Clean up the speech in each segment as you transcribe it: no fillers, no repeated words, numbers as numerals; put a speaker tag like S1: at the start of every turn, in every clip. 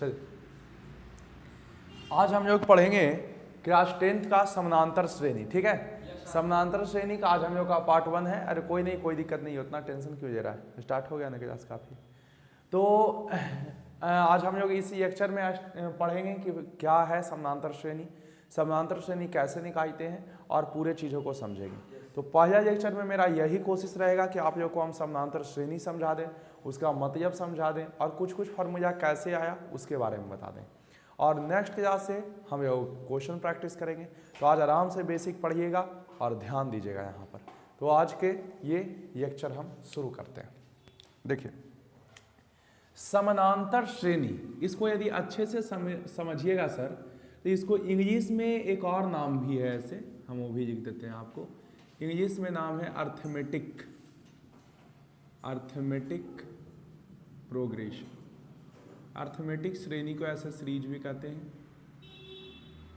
S1: चलिए आज हम लोग पढ़ेंगे क्लास 10th का समानांतर श्रेणी, ठीक है। समानांतर श्रेणी का आज हम लोग का पार्ट 1 है। अरे कोई नहीं, कोई दिक्कत नहीं, उतना टेंशन क्यों ले रहा है, स्टार्ट हो गया ना क्लास काफ़ी। तो आज हम लोग इसी लेक्चर में पढ़ेंगे कि क्या है समानांतर श्रेणी, समानांतर श्रेणी कैसे निकालते हैं और पूरे चीज़ों को समझेंगे। तो पहला लेक्चर में मेरा यही कोशिश रहेगा कि आप लोग को हम समानांतर श्रेणी समझा दें, उसका मतलब समझा दें और कुछ कुछ फार्मूला कैसे आया उसके बारे में बता दें। और नेक्स्ट क्लास से हम लोग क्वेश्चन प्रैक्टिस करेंगे। तो आज आराम से बेसिक पढ़िएगा और ध्यान दीजिएगा यहाँ पर। तो आज के ये लेक्चर हम शुरू करते हैं। देखिए समानांतर श्रेणी, इसको यदि अच्छे से समझिएगा सर, तो इसको इंग्लिश में एक और नाम भी है, ऐसे हम वो भी लिख देते हैं आपको। इंग्लिश में नाम है अर्थमेटिक, अर्थमेटिक प्रोग्रेशन। अर्थमेटिक श्रेणी को ऐसे सीरीज भी कहते हैं,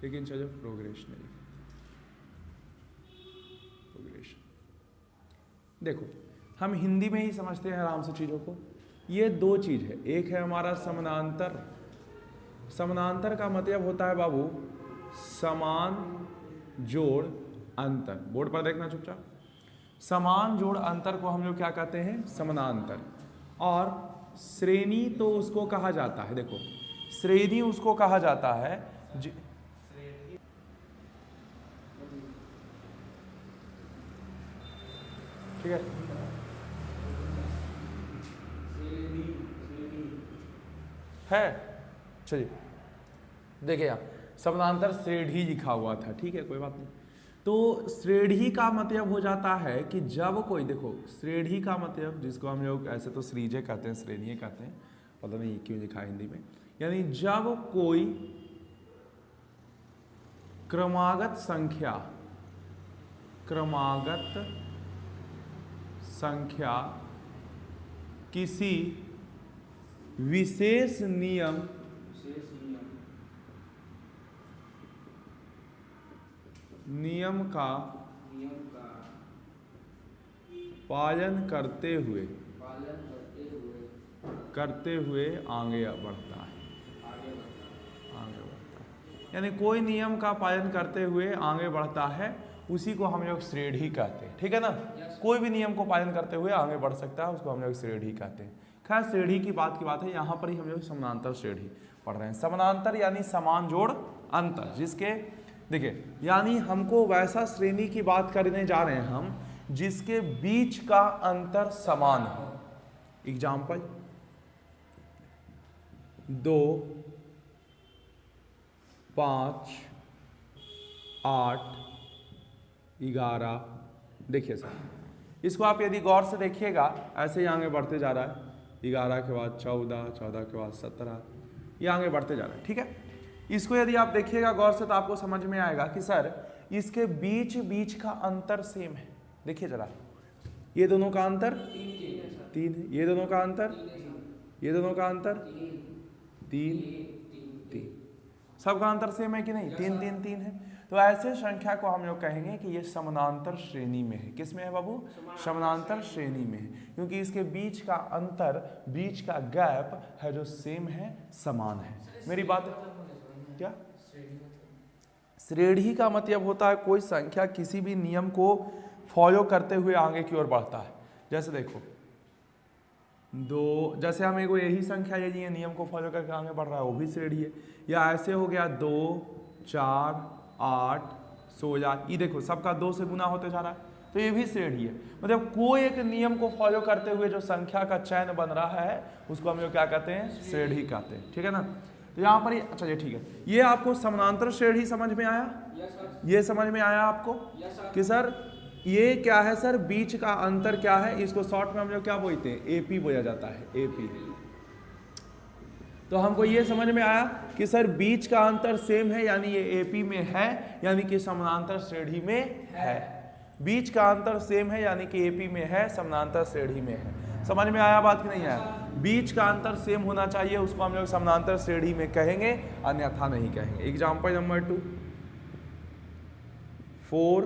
S1: लेकिन चलो प्रोग्रेशनरी प्रोग्रेशन। देखो हम हिंदी में ही समझते हैं आराम से चीज़ों को। ये दो चीज़ है, एक है हमारा समानांतर। समानांतर का मतलब होता है बाबू समान जोड़ अंतर। बोर्ड पर देखना चुपचाप। समान जोड़ अंतर को हम लोग क्या कहते हैं, समानांतर। और श्रेणी तो उसको कहा जाता है, देखो श्रेणी उसको कहा जाता है ठीक है, चलिए देखिए यहाँ समानांतर श्रेणी लिखा हुआ था, ठीक है कोई बात नहीं। तो श्रेणी का मतलब हो जाता है कि जब कोई, देखो श्रेणी का मतलब जिसको हम लोग ऐसे तो श्रीजे कहते हैं, श्रेणी कहते हैं, पता नहीं क्यों लिखा है हिंदी में। यानी जब कोई क्रमागत संख्या किसी विशेष नियम का पालन करते हुए आगे बढ़ता है। यानी कोई नियम का पालन करते हुए आगे बढ़ता है, उसी को हम लोग श्रेणी कहते हैं, ठीक है ना। कोई भी नियम को पालन करते हुए आगे बढ़ सकता है, उसको हम लोग श्रेणी कहते हैं। खैर श्रेणी की बात है, यहाँ पर ही हम लोग समानांतर श्रेणी पढ़ रहे हैं। समानांतर यानी समान जोड़ अंतर, जिसके देखिए यानी हमको वैसा श्रेणी की बात करने जा रहे हैं हम जिसके बीच का अंतर समान हो। एग्जाम्पल 2, 5, 8, 11। देखिए सर, इसको आप यदि गौर से देखिएगा, ऐसे ही आगे बढ़ते जा रहा है। 11 के बाद 14, 14 के बाद 17, ये आगे बढ़ते जा रहा है, ठीक है। इसको यदि आप देखिएगा गौर से तो आपको समझ में आएगा कि सर इसके बीच का अंतर सेम है। देखिए जरा, ये दोनों का अंतर 3 है, ये दोनों का अंतर, ये दोनों का अंतर 3, सबका अंतर सेम है कि नहीं, 3 3 3 है। तो ऐसे संख्या को हम लोग कहेंगे कि ये समानांतर श्रेणी में है। किस में है बाबू, समानांतर श्रेणी में है, क्योंकि इसके बीच का अंतर, बीच का गैप है जो सेम है, समान है। मेरी बात क्या, श्रेणी का मतलब होता है कोई संख्या किसी भी नियम को फॉलो करते हुए आगे की ओर बढ़ता है। जैसे देखो 2, जैसे हम एगो यही संख्या ले लिए, नियम को फॉलो करके आगे बढ़ रहा है, वो भी श्रेणी है। या ऐसे हो गया 2, 4, 8, 16, ये देखो सबका 2 से गुना होते जा रहा है, तो ये भी श्रेणी है। मतलब कोई एक नियम को फॉलो करते हुए जो संख्या का चयन बन रहा है, उसको हम लोग क्या कहते हैं, श्रेणी कहते हैं, ठीक है ना। तो यहाँ पर अच्छा ये ठीक है, ये आपको समानांतर श्रेणी समझ में आया। ये समझ में आया आपको कि सर ये क्या है, सर बीच का अंतर क्या है, इसको शॉर्ट में हम लोग क्या बोलते हैं, एपी बोला जाता है, एपी। तो हमको ये समझ में आया कि सर बीच का अंतर सेम है, यानी ये एपी में है, यानी कि समानांतर श्रेणी में है। बीच का अंतर सेम है, यानी कि एपी में है, समानांतर श्रेणी में है। समझ में आया बात कि नहीं आया। बीच का अंतर सेम होना चाहिए, उसको हम लोग समानांतर श्रेणी में कहेंगे, अन्यथा नहीं कहेंगे। एग्जाम्पल नंबर 2, 4,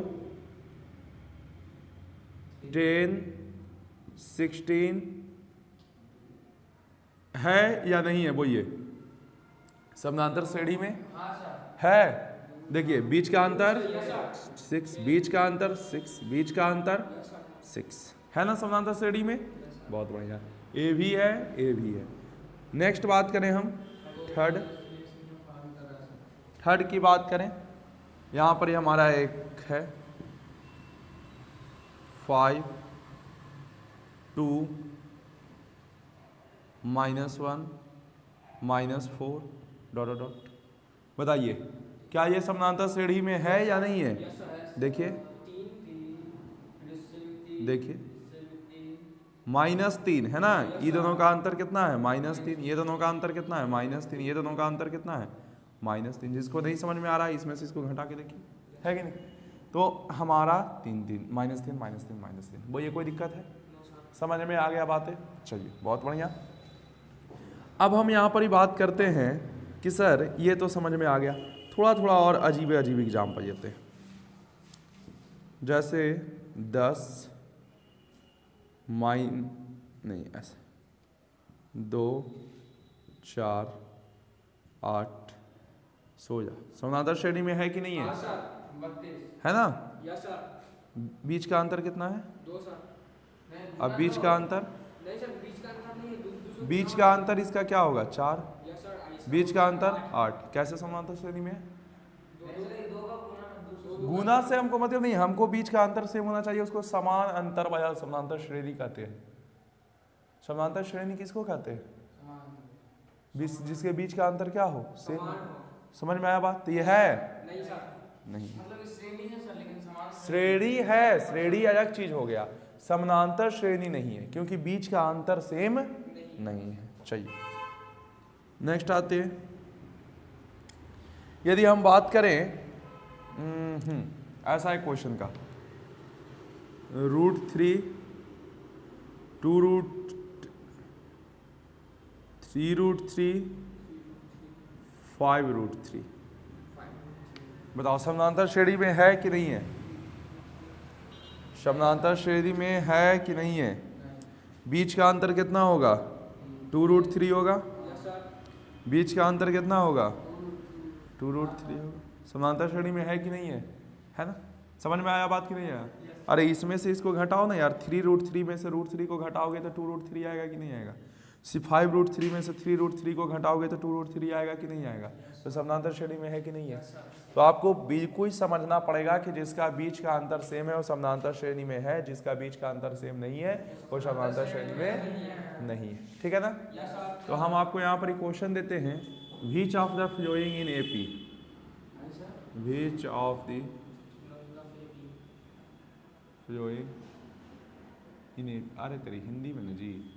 S1: 10, 16 है या नहीं है, बोलिए समानांतर श्रेणी में है। देखिए बीच का अंतर 6, बीच का अंतर 6, बीच का अंतर 6 है ना समानांतर श्रेणी में। बहुत बढ़िया, ए भी है, ए भी है। नेक्स्ट बात करें हम थर्ड की बात करें। यहाँ पर हमारा एक है 5 2 -1 -4 ... बताइए क्या ये समानांतर श्रेणी में है या नहीं है। देखिए देखिए -3 है ना, ये दोनों का अंतर कितना है -3, ये दोनों का अंतर कितना है -3, ये दोनों का अंतर कितना है -3। जिसको नहीं समझ में आ रहा है इसमें से इसको घटा के देखिए, है कि नहीं। तो हमारा 3 -3 -3 वो ये कोई दिक्कत है, समझ में आ गया बातें। चलिए बहुत बढ़िया। अब हम यहाँ पर ही बात करते हैं कि सर ये तो समझ में आ गया, थोड़ा थोड़ा और अजीब एग्जाम्पल लेते हैं। जैसे 10 नहीं ऐसे 2 4 8 सो जा समानांतर श्रेणी में है कि नहीं है। है ना। बीच का अंतर कितना है
S2: 2 सर।
S1: अब बीच का अंतर
S2: नहीं सर, बीच का अंतर नहीं है,
S1: बीच का अंतर इसका क्या होगा 4, बीच का अंतर 8। कैसे समानांतर श्रेणी में है। गुना से हमको मतलब नहीं, हमको बीच का अंतर सेम होना चाहिए, उसको समान अंतर वाला समानांतर श्रेणी कहते हैं। समानांतर श्रेणी किसको कहते हैं, जिसके बीच का अंतर क्या हो सेम। समझ में आया बात। तो ये है
S2: नहीं सर,
S1: नहीं,
S2: मतलब श्रेणी है सर, लेकिन समान
S1: श्रेणी है, श्रेणी अलग चीज हो गया, समानांतर श्रेणी नहीं है, क्योंकि बीच का अंतर सेम नहीं है। चलिए नेक्स्ट आते हैं। यदि हम बात करें ऐसा है क्वेश्चन का, √3 2√3 5√3 बताओ समानांतर श्रेणी में है कि नहीं है। समानांतर श्रेणी में है कि नहीं है। बीच का अंतर कितना होगा 2√3 होगा। बीच का अंतर कितना होगा 2√3 होगा। समानांतर श्रेणी में है कि नहीं है ना। समझ में आया बात कि नहीं आया। अरे इसमें से इसको घटाओ ना यार, 3√3 में से √3 को घटाओगे तो 2√3 आएगा कि नहीं आएगा। 5√3 में से 3√3 को घटाओगे तो 2√3 आएगा कि नहीं आएगा। तो समानांतर श्रेणी में है कि नहीं है। तो आपको बिल्कुल समझना पड़ेगा कि जिसका बीच का अंतर सेम है वो समानांतर श्रेणी में है, जिसका बीच का अंतर सेम नहीं है वो समानांतर श्रेणी में नहीं है। ठीक है ना। तो हम आपको यहाँ पर एक क्वेश्चन देते हैं, which of the following in AP, which of the following in AP, अरे तेरी हिंदी में ना जी,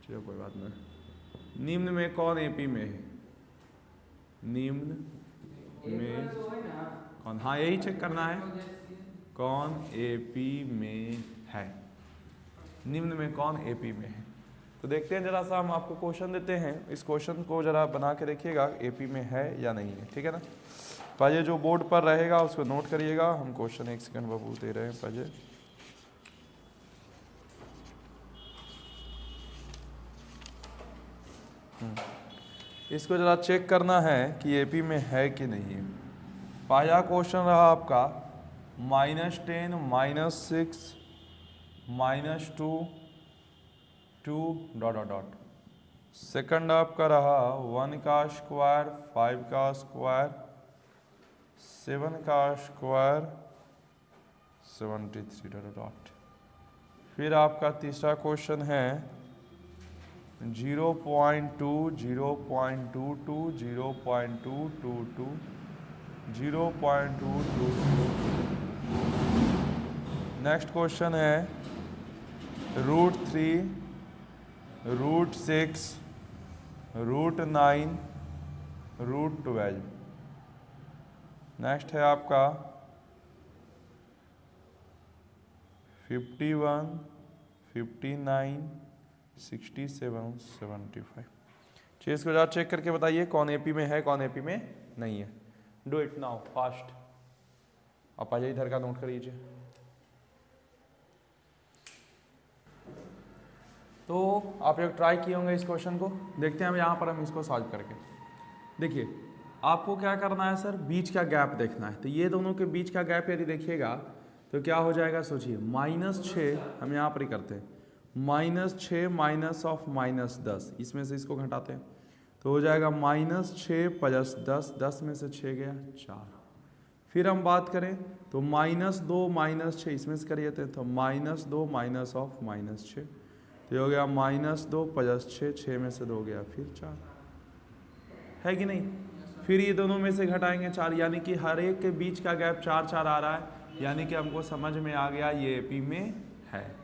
S1: चलो कोई बात नहीं। निम्न में कौन एपी में है, निम्न में कौन, हाँ यही चेक करना है, कौन एपी में है, निम्न में कौन एपी में है। तो देखते हैं जरा सा, हम आपको क्वेश्चन देते हैं, इस क्वेश्चन को जरा बना के देखिएगा एपी में है या नहीं है। ठीक है ना। पहले जो बोर्ड पर रहेगा उसको नोट करिएगा। हम क्वेश्चन 1 सेकंड बाबू दे रहे हैं पहले। इसको जरा चेक करना है कि एपी में है कि नहीं है। पहला क्वेश्चन रहा आपका -10 -6 -2 2 ... सेकंड आपका रहा 1 का स्क्वायर 5 का स्क्वायर 7 का स्क्वायर 73 ... फिर आपका तीसरा क्वेश्चन है 0.2 0.22 0.222 0.222। नेक्स्ट क्वेश्चन है √3 √6 √9 √12। नेक्स्ट है आपका 51 59 67 75। चलिए इसको जरा चेक करके बताइए कौन एपी में है कौन एपी में नहीं है। Do it now fast. आप पहले इधर का नोट कर लीजिए। तो आप लोग ट्राई किए होंगे इस क्वेश्चन को। देखते हैं हम यहाँ पर हम इसको सॉल्व करके। देखिए आपको क्या करना है सर, बीच का गैप देखना है। तो ये दोनों के बीच का गैप यदि देखिएगा तो क्या हो जाएगा, सोचिए -6, हम यहाँ पर ही करते हैं, -6 माइनस ऑफ -10, इसमें से इसको घटाते हैं तो हो जाएगा -6 + 10, 10 में से 6 गया 4। फिर हम बात करें तो -2 -6 इसमें से करिए तो -2 माइनस ऑफ -6, तो ये हो गया -2 + 6, 6 में से 2 गया फिर 4, है कि नहीं। फिर ये दोनों में से घटाएंगे 4, यानी कि हर एक के बीच का गैप 4 4 आ रहा है, यानी कि हमको समझ में आ गया ये एपी में है।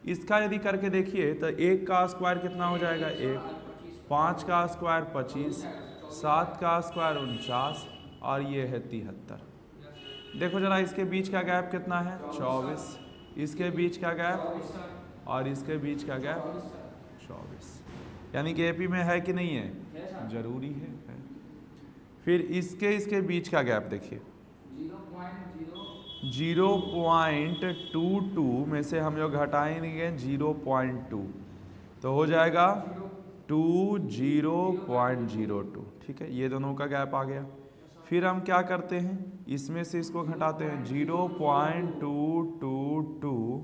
S1: इसका यदि करके देखिए तो 1 का स्क्वायर कितना हो जाएगा 1, 5 का स्क्वायर 25, 7 का स्क्वायर 49 और ये है 73। देखो जरा इसके बीच का गैप कितना है 24, इसके बीच का गैप और इसके बीच का गैप 24, यानी कि एपी में है कि नहीं है, जरूरी है। फिर इसके बीच का गैप देखिए 0.22 में से हम लोग घटाएंगे 0.2 तो हो जाएगा 20.02, ठीक है, ये दोनों का गैप आ गया। फिर हम क्या करते हैं, इसमें से इसको घटाते हैं 0.222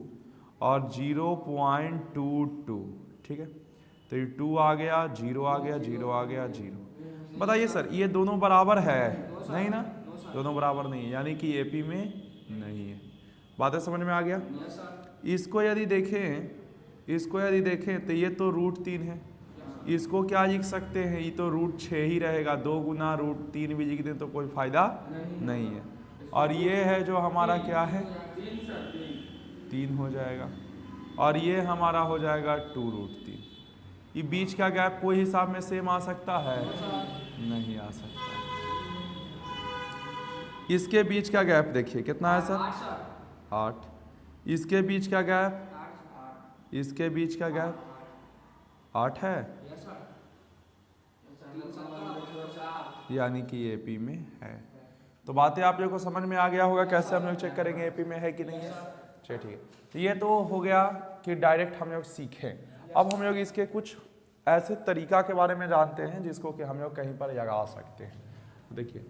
S1: और 0.22, ठीक है, तो ये 2 आ गया, 0 आ गया, 0 आ गया, 0। बताइए सर ये दोनों बराबर है, नहीं ना, दोनों बराबर नहीं है, यानी कि एपी में नहीं है। बातें समझ में आ गया। इसको यदि देखें तो ये तो √3 है, इसको क्या लिख सकते हैं, ये तो √6 ही रहेगा, 2 गुना √3 भी लिख दें तो कोई फायदा नहीं है। और ये है जो हमारा क्या है 3 हो जाएगा, और ये हमारा हो जाएगा 2√3। ये बीच का गैप कोई हिसाब में सेम आ सकता है, नहीं आ सकता। इसके बीच का गैप देखिए कितना है सर 8, इसके बीच का गैप, इसके बीच का गैप 8 है, यानी कि एपी में है। तो बातें आप लोगों को समझ में आ गया होगा कैसे हम लोग चेक करेंगे एपी में है कि नहीं है। चलिए ठीक है, तो ये तो हो गया कि डायरेक्ट हम लोग सीखें। अब हम लोग इसके कुछ ऐसे तरीका के बारे में जानते हैं जिसको कि हम लोग कहीं पर लगा सकते हैं। देखिए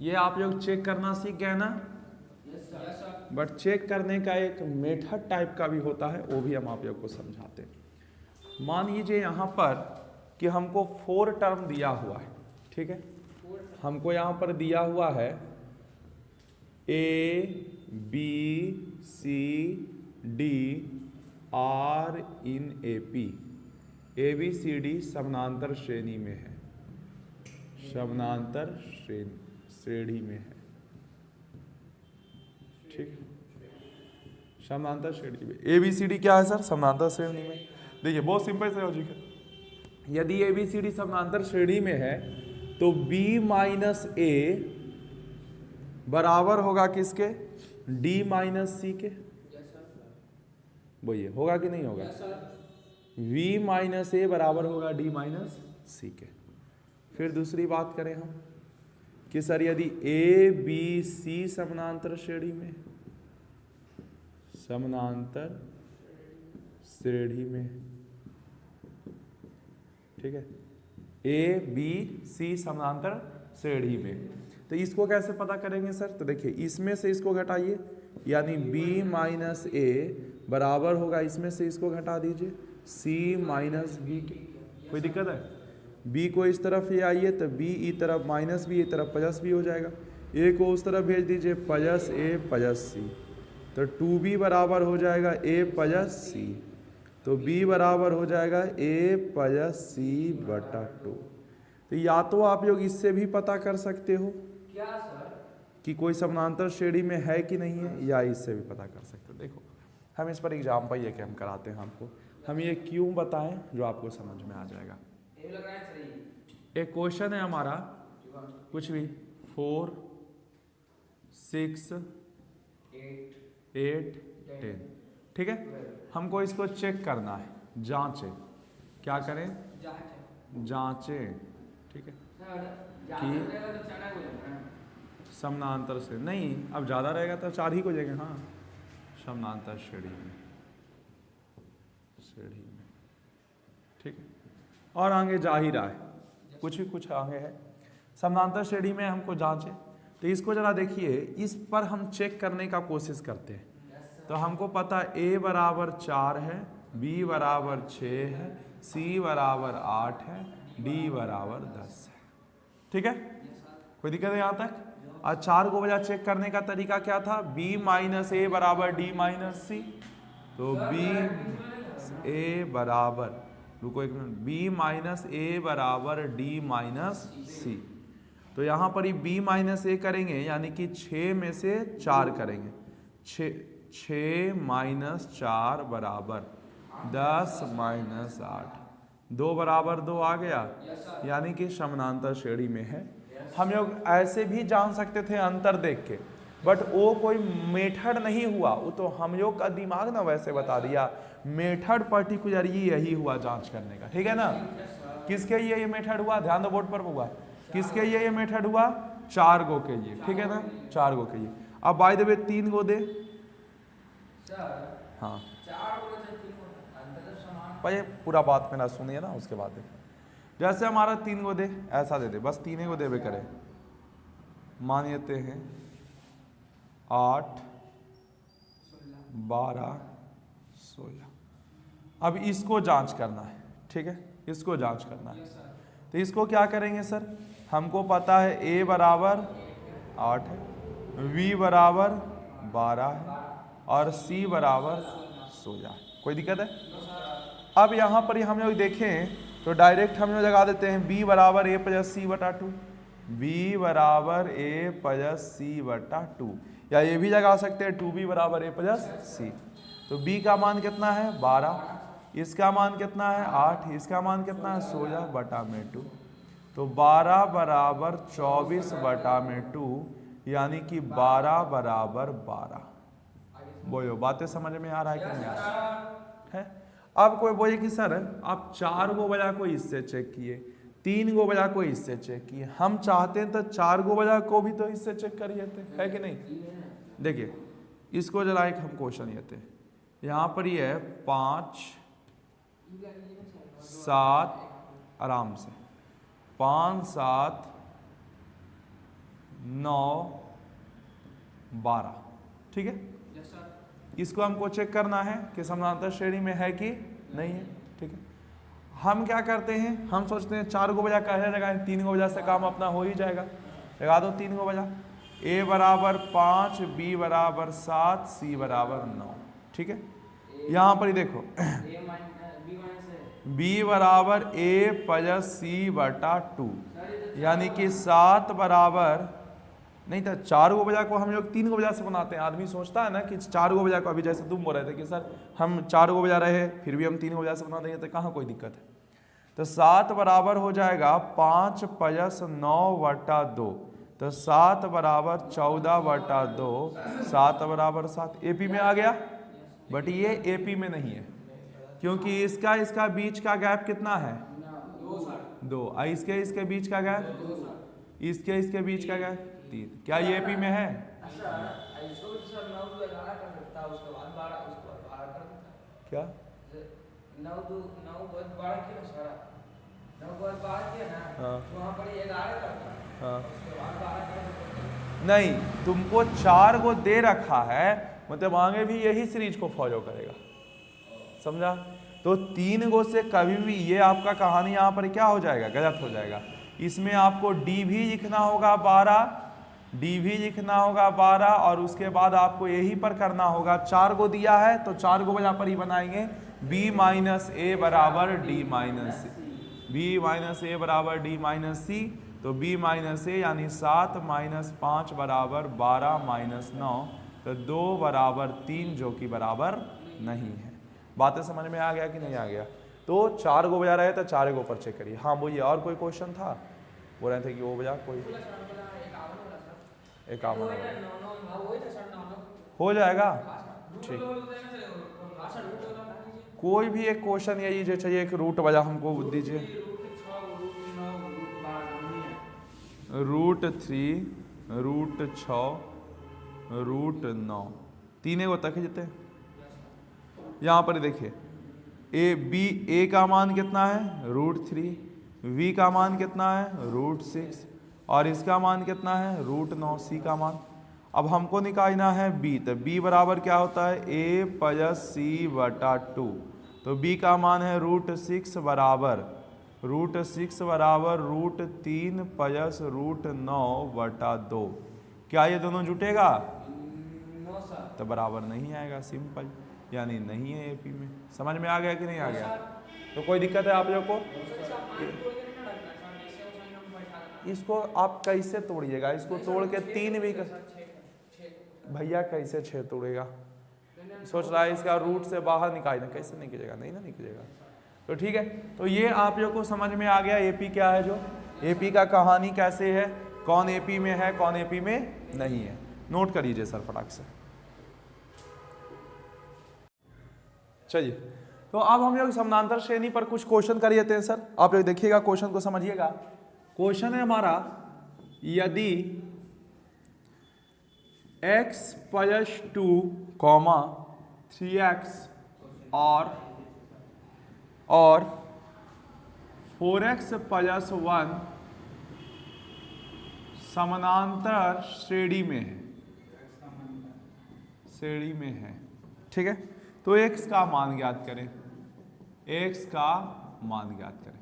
S1: ये आप लोग चेक करना सीख गए ना, बट चेक करने का एक मेथड टाइप का भी होता है, वो भी हम आप लोग को समझाते हैं। मान लीजिए यहाँ पर कि हमको 4 टर्म दिया हुआ है, ठीक है, हमको यहाँ पर दिया हुआ है ABCD R in AP, ABCD समानांतर श्रेणी में है, समानांतर श्रेणी में है, ठीक, समानांतर श्रेणी में। ABCD क्या है सर, समानांतर श्रेणी में। देखिए बहुत सिंपल सा लॉजिक है, यदि ABCD समानांतर श्रेणी में है तो B माइनस A बराबर होगा किसके, D माइनस C के, बोलिए होगा कि नहीं होगा। V माइनस A बराबर होगा D माइनस C के। फिर दूसरी बात करें हम कि सर यदि ABC समानांतर श्रेणी में, समानांतर श्रेणी में, ठीक है, ABC समानांतर श्रेणी में, तो इसको कैसे पता करेंगे सर। तो देखिए इसमें से इसको घटाइए, यानी B माइनस A बराबर होगा, इसमें से इसको घटा दीजिए C माइनस B के। कोई दिक्कत है, B को इस तरफ ले आइए तो B ई तरफ माइनस B, ई तरफ प्लस B हो जाएगा, A को उस तरफ भेज दीजिए प्लस A प्लस C, तो 2B बराबर हो जाएगा A प्लस C, तो B बराबर हो जाएगा A प्लस C बटा 2। तो या तो आप लोग इससे भी पता कर सकते हो
S2: क्या सर
S1: कि कोई समानांतर श्रेणी में है कि नहीं है, या इससे भी पता कर सकते हो। देखो हम इस पर एग्जाम्पल ये कि हम कराते हैं आपको, हम ये क्यों बताएं जो आपको समझ में आ जाएगा।
S2: ये लग रहा है सही।
S1: एक क्वेश्चन है हमारा कुछ भी 4 6 8 10, ठीक है, हमको इसको चेक करना है, जांचें, क्या करें, जांचें, ठीक है, कि समानांतर से नहीं, अब ज़्यादा रहेगा तो 4 ही को जाएंगे, हाँ समानांतर श्रेणी में, ठीक है, और आगे जा ही रहा है, कुछ आगे है। समानांतर श्रेणी में हमको जांचे, तो इसको जरा देखिए, इस पर हम चेक करने का कोशिश करते हैं। तो हमको पता a बराबर 4 है, b बराबर 6 है, c बराबर 8 है, d बराबर 10 है। ठीक है, कोई दिक्कत है यहाँ तक? और 4 को वजह चेक करने का तरीका क्या था? b माइनस ए बराबर d माइनस सी। तो b a बराबर, रुको एक मिनट, b माइनस ए बराबर d माइनस सी। तो यहाँ पर ही b माइनस ए करेंगे, यानी कि 6 में से 4 करेंगे, 6 माइनस 4 बराबर 10 माइनस 8, 2 बराबर 2 आ गया, यानी कि समानांतर श्रेणी में है। हम लोग ऐसे भी जान सकते थे अंतर देख के, बट वो कोई मेथड नहीं हुआ, वो तो हम लोग का दिमाग ना वैसे बता दिया। मेथड पर्टिकुलरली यही हुआ जांच करने का, ठीक है ना? किसके लिए ये मेथड हुआ? ध्यान दो, बोर्ड पर हुआ। किसके लिए ये मेथड हुआ? 4 गो के लिए, ठीक है ना? 4 गो के लिए। अब बाय द वे 3 गो दे, हाँ भाई पूरा बात मेरा सुनिए ना, उसके बाद देखिए। जैसे हमारा 3 गो दे, ऐसा दे दे, बस 3 गो देवे करे। मान लेते हैं 8, 12, 16। अब इसको जांच करना है, ठीक है, इसको जांच करना है। तो इसको क्या करेंगे सर? हमको पता है a बराबर 8 है, v बराबर 12 है और c बराबर 16 है। कोई दिक्कत है? अब यहाँ पर हम लोग देखें तो डायरेक्ट हम लोग लगा देते हैं b बराबर a प्लस सी बटा 2, b बराबर a प्लस सी बटा 2, या ये भी लगा सकते हैं 2b बराबर a प्लस सी। तो b का मान कितना है? 12, इसका मान कितना है? 8, इसका मान कितना है? 16 बटा में 2। तो 12 बराबर 24 बटा में 2, यानी कि 12 बराबर 12। बोलो, बातें समझ में आ रहा है कि नहीं आ रहा है? अब कोई बोले कि सर आप 4 गो वजह को इससे चेक किए, 3 गो वजह को इससे चेक किए, हम चाहते हैं तो 4 गो वजह को भी तो इससे चेक करिए थे, है कि नहीं? देखिए इसको जरा एक हम क्वेश्चन लेते हैं। यहाँ पर ये है 5, 7, आराम से 5, 7, 9, 12, ठीक है? इसको हमको चेक करना है कि समानांतर श्रेणी में है कि नहीं है, ठीक है? हम क्या करते हैं, हम सोचते हैं 4 गो वजह कैसे लगाएं, 3 गो वजह से काम अपना हो ही जाएगा। लगा दो 3 गो वजह, a बराबर 5, b बराबर 7, c बराबर 9, ठीक है? यहाँ पर ही देखो b बराबर a प्लस c बटा 2, यानी कि 7 बराबर नहीं था। 4 गो वजह को हम लोग 3 गो वजह से बनाते हैं। आदमी सोचता है ना कि 4 गो वजह को, अभी जैसे तुम बोल रहे थे कि सर हम 4 गो वजह रहे फिर भी हम 3 गो वजह से बना देंगे, तो कहाँ कोई दिक्कत है? तो 7 बराबर हो जाएगा 5 प्लस 9 बटा 2, तो 7 बराबर 14 बटा 2, 7 बराबर 7। एपी में आ गया, बट ये एपी में नहीं है, क्योंकि इसका बीच का गैप कितना है? 2। इसके बीच का गैप, इसके बीच का गैप 3। क्या ये एपी में है? क्या
S2: 9 बहुत 12 किया सारा, 9 बहुत 12 किया ना, वहाँ पर 11 करता।
S1: हाँ,
S2: उसके बाद 12
S1: नहीं, तुमको 4 गो दे रखा है, मतलब आगे भी यही सीरीज को फॉलो करेगा, समझा? तो 3 गो से कभी भी ये आपका कहानी यहाँ पर क्या हो जाएगा? गलत हो जाएगा। इसमें आपको डी भी लिखना होगा 12, डी भी लिखना होगा 12, और उसके बाद आपको यही पर करना होगा। 4 गो दिया है तो 4 गो वजह पर ही बनाएंगे। b माइनस ए बराबर डी माइनस सी, b माइनस ए बराबर डी माइनस सी। तो b माइनस ए यानी 7 माइनस 5 बराबर 12 माइनस 9, तो 2 बराबर 3, जो कि बराबर नहीं है। बातें समझ में आ गया कि नहीं आ गया? तो 4 गो वजह रहे तो 4 गो पर चेक करिए। हाँ बोलिए, और कोई क्वेश्चन था? बोल रहे थे कि वो वजह कोई 51 हो जाएगा, ठीक। कोई भी एक क्वेश्चन यही जो चाहिए, एक रूट वजह हमको दीजिए। रूट 3, रूट 6, रूट 9, 3 गो तक ही जते। यहाँ पर देखिए ए का मान कितना है √3, v का मान कितना है √6 और इसका मान कितना है √9, c का मान। अब हमको निकालना है b, तो b बराबर क्या होता है a + c/2, तो b का मान है √6 बराबर √3 + √9/2। क्या ये दोनों जुटेगा?
S2: No sir.
S1: तो बराबर नहीं आएगा, सिंपल, यानी नहीं है एपी में। समझ में आ गया कि नहीं आ गया? तो कोई दिक्कत है आप लोग को? इसको आप कैसे तोड़िएगा? इसको तोड़ के 3 भी भैया कैसे 6 तोड़ेगा? सोच रहा है इसका रूट से बाहर निकालना, कैसे निकलेगा? नहीं ना निकलेगा। तो ठीक है, तो ये आप लोग को समझ में आ गया एपी क्या है, जो एपी का कहानी कैसे है, कौन एपी में है कौन एपी में नहीं है। नोट कर लीजिए सर फटाक से। चलिए, तो अब हम लोग समानांतर श्रेणी पर कुछ क्वेश्चन कर लेते हैं सर। आप लोग देखिएगा, क्वेश्चन को समझिएगा। क्वेश्चन है हमारा, यदि x + 2, 3x और 4x + 1 समानांतर श्रेणी में है, ठीक है, तो x का मान ज्ञात करें, x का मान ज्ञात करें।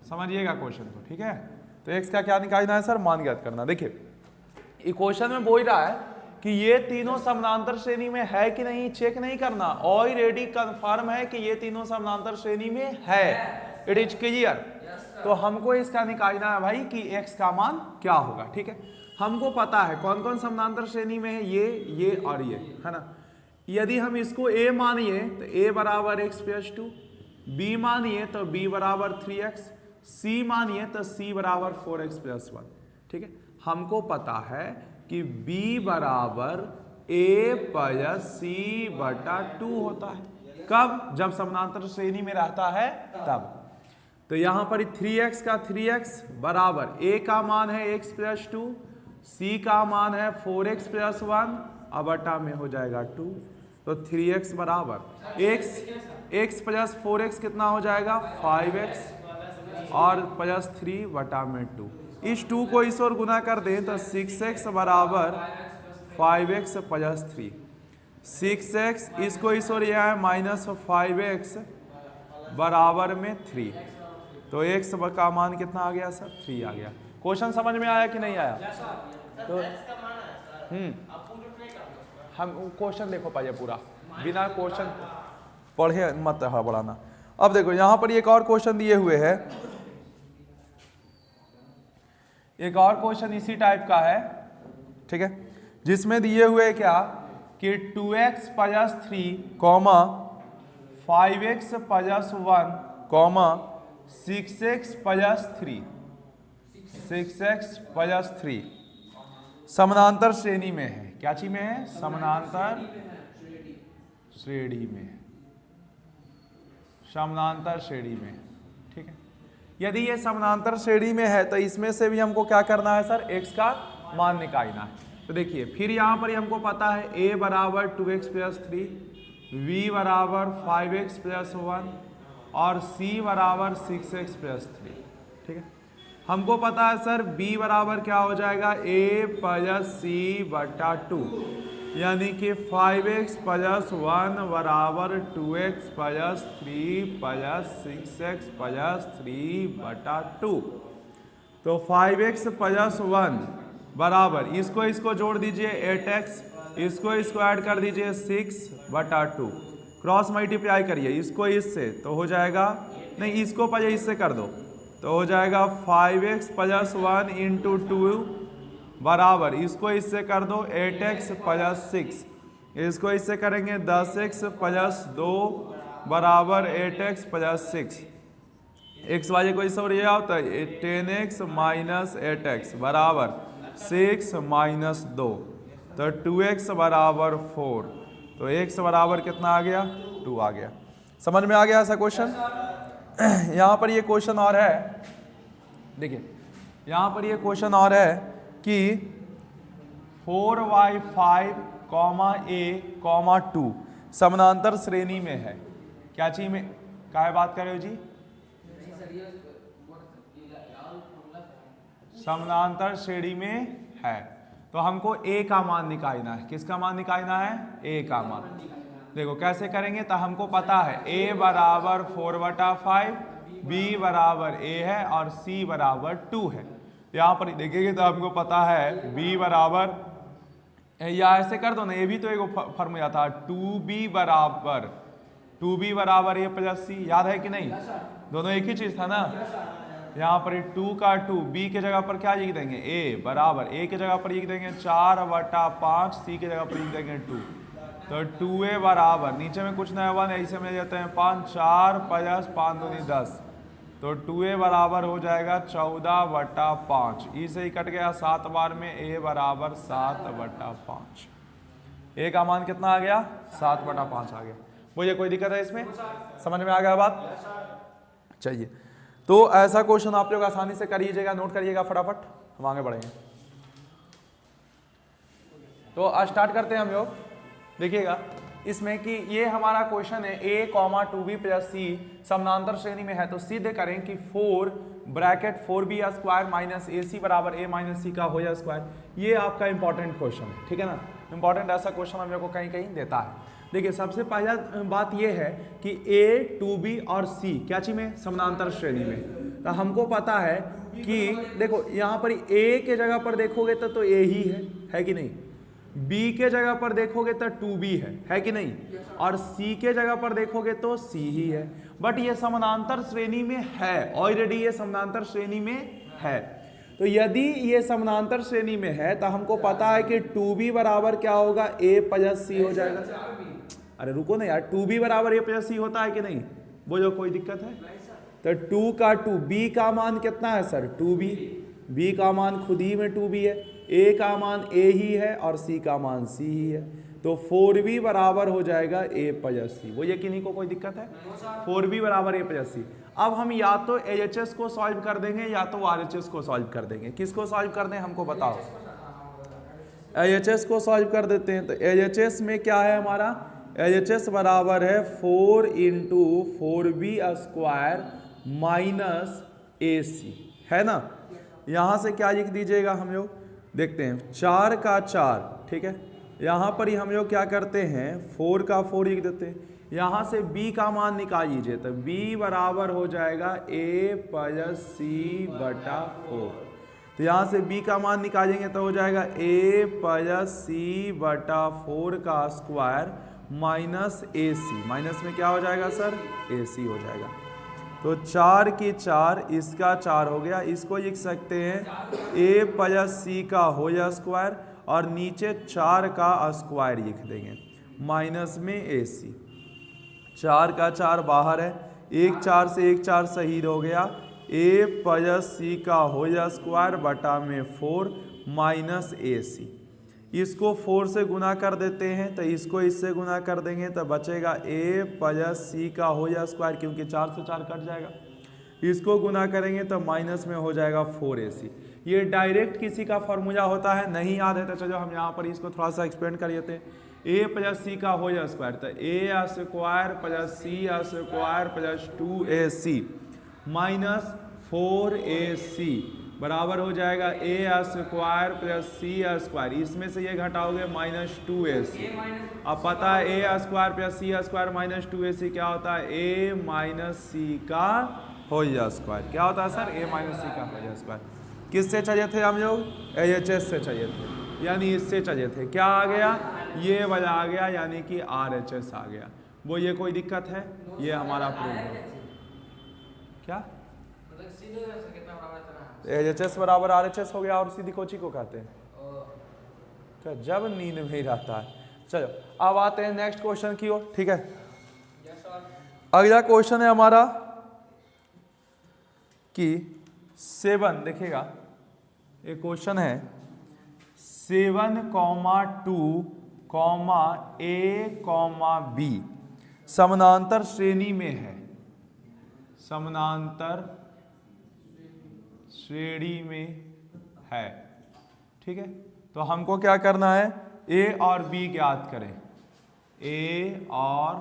S1: समझिएगा क्वेश्चन को, ठीक है। तो x का क्या निकालना है सर? मान ज्ञात करना। देखिए क्वेश्चन में बोल रहा है कि ये तीनों समानांतर श्रेणी में है कि नहीं, चेक नहीं करना, ऑलरेडी कंफर्म है कि ये तीनों समानांतर श्रेणी में है, इट इज क्लियर। तो हमको इसका निकालना है भाई कि x का मान क्या होगा, ठीक है। हमको पता है कौन कौन समानांतर श्रेणी में है, ये और ये, है ना। यदि हम इसको a मानिए तो a बराबर x + 2, b मानिए तो b बराबर 3x, c मानिए तो c बराबर 4x + 1, ठीक है। हमको पता है कि b बराबर a + c/2 होता है। कब? जब समानांतर श्रेणी में रहता है तब। तो यहां पर 3x का 3x बराबर a का मान है x + 2, c का मान है 4x + 1, अब बटा में हो जाएगा 2। तो 3x बराबर x + 4x कितना हो जाएगा 5x और +3 बटा में 2। इस 2 को इस ओर गुना कर दें तो 6x बराबर 5x + 3, 6x इसको इस ओर यह है -5x बराबर में 3। तो x का मान कितना आ गया सर? 3 आ गया। क्वेश्चन समझ में आया कि नहीं आया? तो हम क्वेश्चन देखो पाइए पूरा, बिना क्वेश्चन पढ़े मत हड़बड़ाना। अब देखो यहाँ पर एक और क्वेश्चन दिए हुए है, एक और क्वेश्चन इसी टाइप का है, ठीक है, जिसमें दिए हुए क्या कि 2x + 3, 5x + 1, 6x + 3 समानांतर श्रेणी में है। क्या चीज में है? समानांतर श्रेणी में, समानांतर श्रेणी में, ठीक है। यदि ये समानांतर श्रेणी में है तो इसमें से भी हमको क्या करना है सर? x का मान निकालना है। तो देखिए फिर यहाँ पर हमको पता है a बराबर 2x + 3, v बराबर 5x + 1 और c बराबर 6x + 3, ठीक है। हमको पता है सर b बराबर क्या हो जाएगा a + c/2, यानी कि 5x + 1 बराबर 2x + 3 + 6x + 3/2। तो 5x + 1 बराबर इसको जोड़ दीजिए 8x, इसको ऐड कर दीजिए 6/2, क्रॉस मल्टीप्लाई करिए इसको इससे, तो हो जाएगा, नहीं इसको पहले इससे कर दो, तो हो जाएगा 5x + 1 × 2 बराबर इसको इससे कर दो 8x + 6, इसको इससे करेंगे 10x + 2 बराबर 8x + 6, x वाले को इस ओर ये आता है 10x - 8x बराबर 6 - 2, तो 2x बराबर 4। तो x बराबर कितना आ गया? 2 आ गया। समझ में आ गया ऐसा क्वेश्चन? यहाँ पर ये क्वेश्चन और है, देखिए यहाँ पर ये क्वेश्चन और है कि 4y5, a, 2 समानांतर श्रेणी में है। क्या चीज में काहे बात कर रहे हो जी? समानांतर श्रेणी में है तो हमको ए का मान निकालना है। किसका मान निकालना है? ए का मान। देखो कैसे करेंगे, तो हमको पता है a बराबर 4/5, b बराबर a है और c बराबर 2 है। यहाँ पर देखेंगे तो हमको पता है b बराबर, या ऐसे कर दो ना, ये भी तो एक फॉर्मूला था 2b बराबर a प्लस c, याद है कि नहीं? दोनों एक ही चीज था ना। यहाँ पर 2 का 2, b के जगह पर क्या लिख देंगे? a बराबर, a के जगह पर लिख देंगे 4/5, c के जगह पर लिख देंगे 2। तो 2a बराबर, नीचे में कुछ नया 1 ऐसे में जाते हैं 5, 4 + 5 दूनी 10, तो 2a बराबर हो जाएगा 14/5। ई से ही कट गया 7 बार में, a बराबर 7/5। a का मान कितना आ गया? 7/5 आ गया। मुझे कोई दिक्कत है इसमें? समझ में आ गया बात? चाहिए तो ऐसा क्वेश्चन आप लोग आसानी से कर लीजिएगा, नोट करिएगा फटाफट, हम आगे बढ़ेंगे। तो स्टार्ट करते हैं हम लोग। देखिएगा इसमें कि ये हमारा क्वेश्चन है a, 2b + c समानांतर श्रेणी में है, तो सीधे करें कि 4 ब्रैकेट 4b² - ac बराबर a - c का होल स्क्वायर। ये आपका इंपॉर्टेंट क्वेश्चन है, ठीक है ना। इंपॉर्टेंट ऐसा क्वेश्चन हम लोग को कहीं कहीं देता है। देखिए सबसे पहला बात यह है कि a, 2b और c क्या चीज में? समानांतर श्रेणी में। तो हमको पता है कि देखो यहाँ पर a के जगह पर देखोगे तो a ही है कि नहीं? b के जगह पर देखोगे तो 2b है कि नहीं? और c के जगह पर देखोगे तो c ही है। बट ये समानांतर श्रेणी में है, ऑलरेडी ये समानांतर श्रेणी में है। तो यदि ये समानांतर श्रेणी में है तो हमको पता है कि 2b बराबर क्या होगा? a + c हो जाएगा। अरे रुको ना यार, 2b बराबर a + c होता है कि नहीं? बोलो कोई दिक्कत है? तो 2 का 2, b का मान कितना है सर? 2b, b का मान खुद ही में 2b है, a का मान a ही है और c का मान c ही है। तो 4b बराबर हो जाएगा a + c। वो ये किन्हीं को कोई दिक्कत है? 4b बराबर a + c। अब हम या तो LHS को सॉल्व कर देंगे या तो RHS को सॉल्व कर देंगे। किसको सॉल्व कर दें हमको बताओ? LHS को सॉल्व कर देते हैं। तो LHS में क्या है हमारा? LHS बराबर है 4 × 4b² - ac, है ना। यहाँ से क्या लिख दीजिएगा हम लोग? देखते हैं 4 का 4, ठीक है। यहाँ पर ही हम लोग क्या करते हैं? 4 का 4 लिख देते हैं। यहाँ से b का मान निकाल लीजिए, तो b बराबर हो जाएगा a + c/4। तो यहाँ से b का मान निकालेंगे तो हो जाएगा a + c/4 का स्क्वायर माइनस ac। माइनस में क्या हो जाएगा सर? ac हो जाएगा। तो 4 की 4, इसका 4 हो गया। इसको लिख सकते हैं a + c का होल स्क्वायर और नीचे 4 का स्क्वायर लिख देंगे माइनस में ac। 4 का 4 बाहर है, 1 4 से 1 4 शहीद हो गया। a + c का होल स्क्वायर बटा में 4 माइनस ac। इसको 4 से गुना कर देते हैं तो इसको इससे गुना कर देंगे तो बचेगा a + c का होल स्क्वायर, क्योंकि 4 से 4 कट जाएगा। इसको गुना करेंगे तो माइनस में हो जाएगा 4ac। ये डायरेक्ट किसी का फॉर्मूला होता है, नहीं याद है तो चलो हम यहाँ पर इसको थोड़ा सा एक्सपेंड कर लेते हैं। a + c का होल स्क्वायर, तो a² + c² + 2ac minus 4ac बराबर हो जाएगा a² + c²। इसमें से ये घटाओगे -2ac। अब पता है a² + c² - 2ac क्या होता है? a - c का होल स्क्वायर। क्या होता है सर? a - c का होल स्क्वायर। किससे चाहिए थे हम लोग? LHS से चाहिए थे, यानी इससे चाहिए थे। क्या आ गया? ये वाला आ गया, यानी कि RHS आ गया। वो ये कोई दिक्कत है? ये हमारा प्रूफ है। क्या LHS बराबर RHS हो गया और सीधी कोची को कहते हैं? क्या जब नींद में ही रहता है। चलो अब आते हैं नेक्स्ट क्वेश्चन की ओर, ठीक है। अगला क्वेश्चन है हमारा कि 7, देखिएगा एक क्वेश्चन है 7,2, a, b समानांतर श्रेणी में है। समानांतर श्रेणी में है, ठीक है। तो हमको क्या करना है? a और b ज्ञात करें। ए और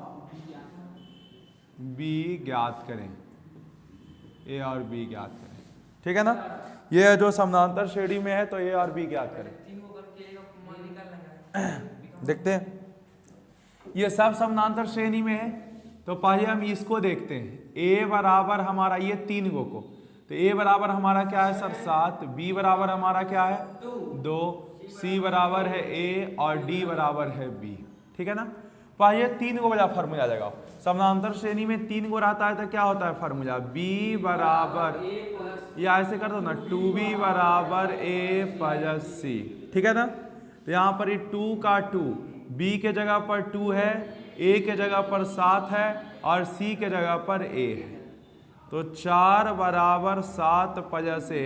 S1: बी ज्ञात करें, ए और बी ज्ञात करें, ठीक है ना। ये जो समानांतर श्रेणी में है तो ए और बी ज्ञात करें। देखते हैं ये सब समानांतर श्रेणी में है, तो पहले हम इसको देखते हैं। ए बराबर हमारा ये 3 गो को, तो ए बराबर हमारा क्या है सर 7, बी बराबर हमारा क्या है 2, सी बराबर है ए और डी बराबर है बी, ठीक है ना। पहले 3 गो वाला फार्मूला लगाओ। समानांतर श्रेणी में 3 गो रहता है तो क्या होता है फार्मूला, बी बराबर, या ऐसे कर दो ना 2b बराबर ए प्लस सी, ठीक है ना। तो यहाँ पर ये 2 का 2, b के जगह पर 2 है, a के जगह पर 7 है और c के जगह पर a है। तो 4 बराबर 7 प्लस a,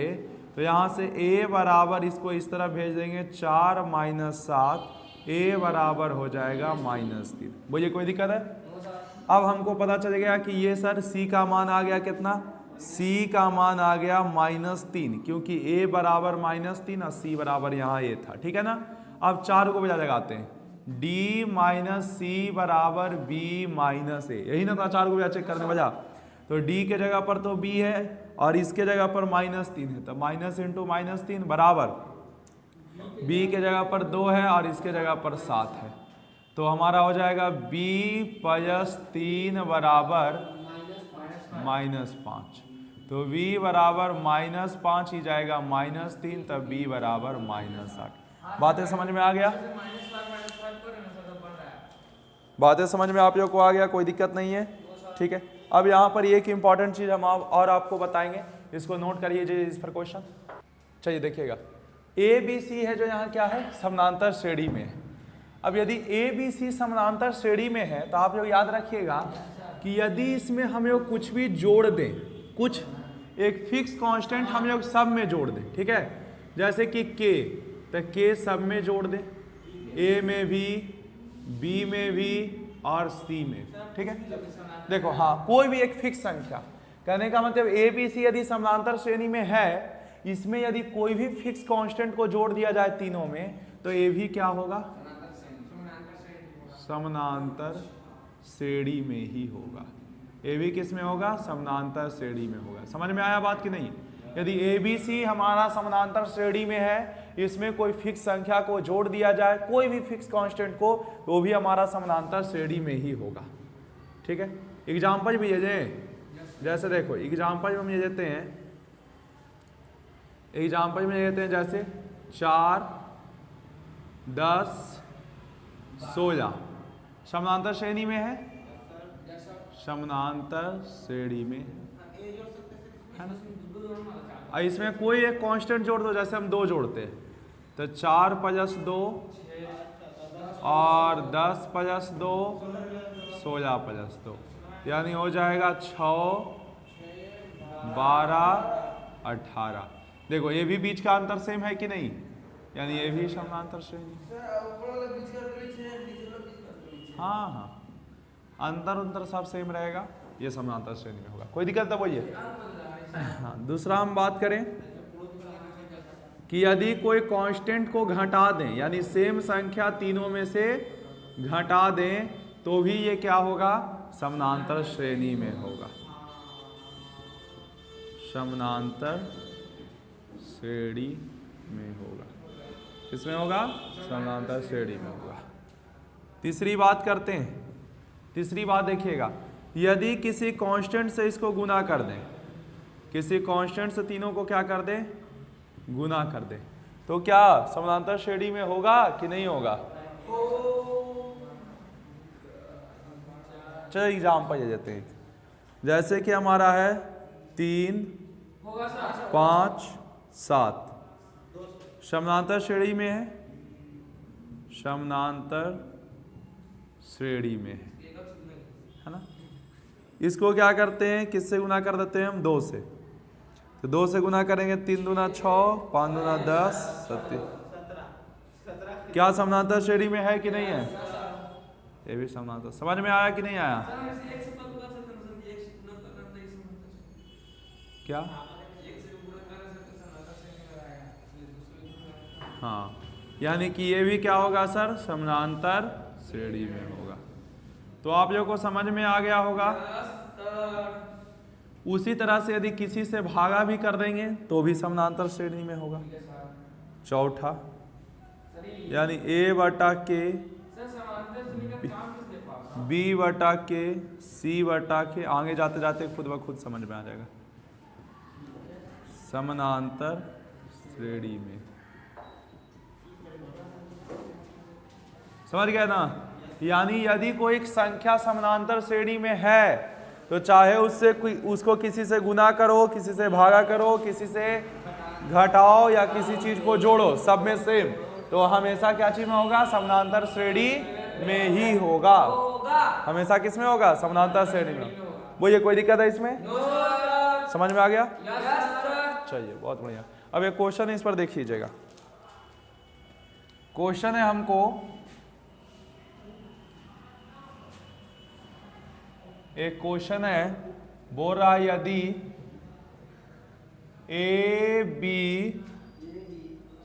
S1: तो यहाँ से a बराबर इसको इस तरह भेज देंगे 4 माइनस 7, a बराबर हो जाएगा -3। बोलिए कोई दिक्कत है। अब हमको पता चल गया कि ये सर c का मान आ गया कितना, c का मान आ गया -3, क्योंकि a बराबर -3 और c बराबर यहाँ a था, ठीक है ना। अब 4 को बजा लगाते हैं, d माइनस सी बराबर b माइनस ए, यही ना था 4 को बजा चेक करने बजा। तो d के जगह पर तो b है और इसके जगह पर -3 है, तो माइनस इंटू -3 बराबर b के जगह पर 2 है और इसके जगह पर 7 है, तो हमारा हो जाएगा b प्लस 3 बराबर -5। तो b बराबर -5 ही जाएगा -3, तब b बराबर -8। बातें समझ में आ गया, बातें समझ में आप लोग को आ गया, कोई दिक्कत नहीं है, ठीक है। अब यहाँ पर एक इंपॉर्टेंट चीज हम और आपको बताएंगे, इसको नोट करिए जी इस पर क्वेश्चन। चलिए देखिएगा, ए बी सी है जो यहाँ क्या है समानांतर श्रेणी में है। अब यदि ए बी सी समानांतर श्रेणी में है तो आप लोग याद रखिएगा कि यदि इसमें हम लोग कुछ भी जोड़ दें, कुछ एक फिक्स कांस्टेंट हम लोग सब में जोड़ दें, ठीक है, जैसे कि के, तो के सब में जोड़ दें, ए में भी, बी में भी और सी में, ठीक है। देखो हाँ, कोई भी एक फिक्स संख्या, कहने का मतलब ए बी सी यदि समानांतर श्रेणी में है, इसमें यदि कोई भी फिक्स कांस्टेंट को जोड़ दिया जाए तीनों में, तो ये भी क्या होगा समानांतर श्रेणी में ही होगा। ए भी किस में होगा, समानांतर श्रेणी में होगा। समझ में आया बात कि नहीं। यदि ए बी सी हमारा समानांतर श्रेणी में है, इसमें कोई फिक्स संख्या को जोड़ दिया जाए, कोई भी फिक्स कांस्टेंट को, तो भी हमारा समानांतर श्रेणी में ही होगा, ठीक है। एग्जाम्पल भी ये दें, जैसे देखो एग्जाम्पल में हम ये देते हैं, एग्जाम्पल में ये देते हैं जैसे 4, 10, 16 समानांतर श्रेणी में है, समानांतर श्रेणी में है ना। इसमें कोई एक कांस्टेंट जोड़ दो, जैसे हम 2 जोड़ते हैं, तो 4 + 2 और 10 + 2 16 + 2, यानी हो जाएगा 6, 12, 18। देखो ये भी बीच का अंतर सेम है कि नहीं, यानी ये भी समानांतर श्रेणी। हाँ हाँ, अंतर सब सेम रहेगा, ये समानांतर श्रेणी में होगा, कोई दिक्कत तो बोलिए। हाँ, दूसरा हम बात करें कि यदि कोई कांस्टेंट को घटा दें, यानी सेम संख्या तीनों में से घटा दें, तो भी ये क्या होगा, समानांतर श्रेणी में होगा, समानांतर श्रेणी में होगा। किसमें होगा, समानांतर श्रेणी में होगा। तीसरी बात करते हैं, तीसरी बात देखिएगा, यदि किसी कांस्टेंट से इसको गुना कर दें, किसी कांस्टेंट से तीनों को क्या कर दें, गुना कर दें, तो क्या समानांतर श्रेणी में होगा कि नहीं होगा। चलो एग्जाम्पल ले लेते हैं, जैसे कि हमारा है 3, 5, 7 समानांतर श्रेणी में है, समानांतर श्रेणी में है ना। इसको क्या करते हैं, किससे गुना कर देते हैं हम, 2 से, तो 2 से गुना करेंगे, 3 दूना 6, 5 दूना 10, 17। क्या समानांतर श्रेणी में है कि नहीं है, ये भी समानांतर। समझ में आया कि नहीं आया, क्या। हाँ, यानी कि ये भी क्या होगा सर, समानांतर श्रेणी में होगा। तो आप लोगों को समझ में आ गया होगा। उसी तरह से यदि किसी से भागा भी कर देंगे तो भी समानांतर श्रेणी में होगा। चौथा यानी a बटा के b बटा के c बटा के, आगे जाते जाते खुद ब खुद समझ में आ जाएगा, समानांतर श्रेणी में। समझ गए ना? यानी यदि कोई एक संख्या समानांतर श्रेणी में है तो चाहे उसको किसी से गुना करो, किसी से भागा करो, किसी से घटाओ या किसी चीज को जोड़ो, सब में सेम, तो हमेशा क्या चीज में होगा? समानांतर श्रेणी में ही होगा। हमेशा किस में होगा? समानांतर श्रेणी में। बोलिए, कोई दिक्कत है इसमें? समझ में आ गया? चलिए, बहुत बढ़िया। अब एक क्वेश्चन है, इस पर देख लीजिएगा। क्वेश्चन है हमको, एक क्वेश्चन है, बोल रहा है यदि ए बी